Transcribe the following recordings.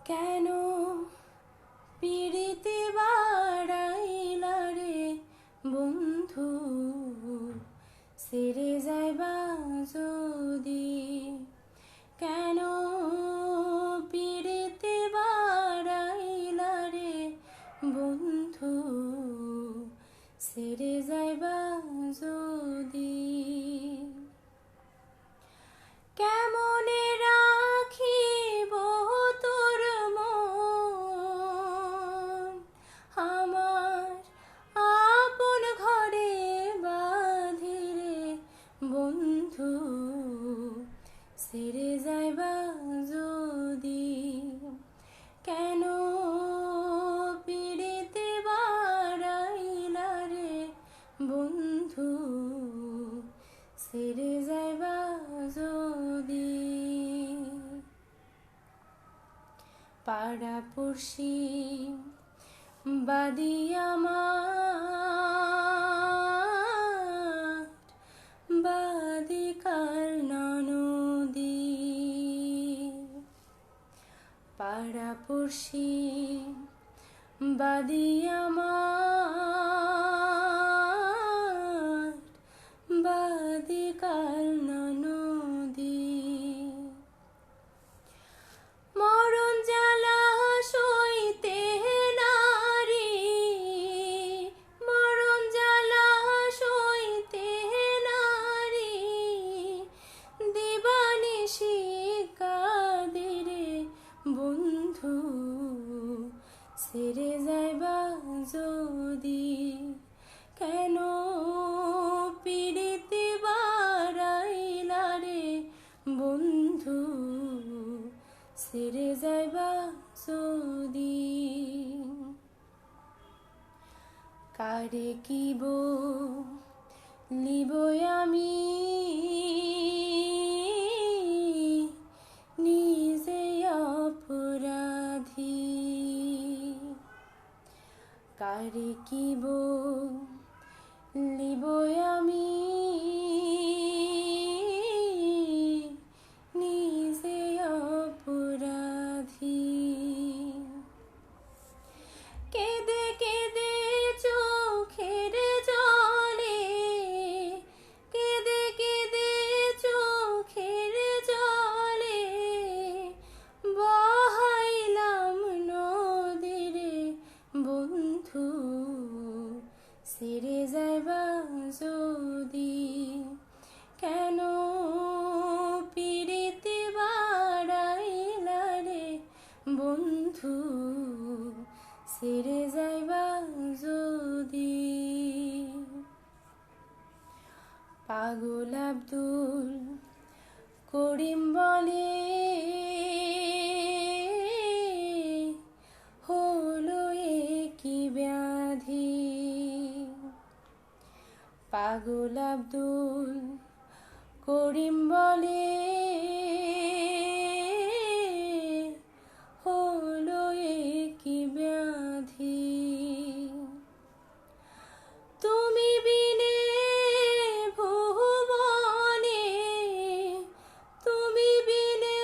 কেন পিড়িতে বাড়াইলা রে বন্ধু, সেরে যাইবা যদি। কেন পিড়িতে বাড়াইলা রে বন্ধু, সেরে যাইবা যদি। কেমনে রাখিব তোর মন আমার আপন ঘরে বাঁধিরে বন্ধু, সেরে যাইবা যদি। কেন পিড়িতে বাড়াইলা রে বন্ধু, সেরে যাইবা যদি। পাড়াপড়শি বাদি আমার, বাদি কার ননদি। পাড়াপড়শি বাদি আমার, বাদি কার ননদি। মরণ জ্বালা সইতে নারী, মরণ জ্বালা সইতে নারী, দিবানিশি কাঁদিরে বন্ধু, সেরে যাইবা যদি। কেন পিড়িতে বাড়াইলা রে বন্ধু, সেরে যাইবা যদি। কারে কিব লিব আমি নিজে অপরাধী। কারে কিব লিব আমি নিজে অপরাধী। কেঁদে কেঁদে চোখের জলে, কেঁদে কেঁদে চোখের জলে, বহাইলাম নদীরে বন্ধু, সেরে যাইবা যদি। কেন পিড়িতে বাড়াইলা রে বন্ধু, সেরে যাইবা যদি। পাগল আব্দুল করিম বলে হলো এ কি ব্যাধি। পাগল আব্দুল করিম বলে হলো এ কি ব্যাধি। তুমি বিনে ভুবনে, তুমি বিনে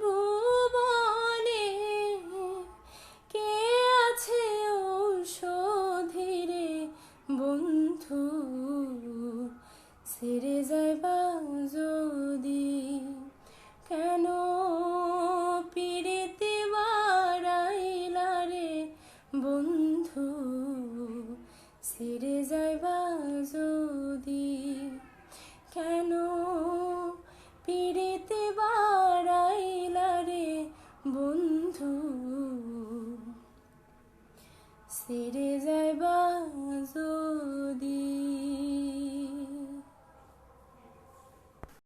ভুবনে, কে আছে ঔষধিরে বন্ধু, সেরে যাইবা যদি। কেন পিড়িতে বাড়াইলা রে বন্ধু, সেরে যাইবা যদি। কেন পিড়িতে বাড়াইলা রে বন্ধু, সেরে যাইবা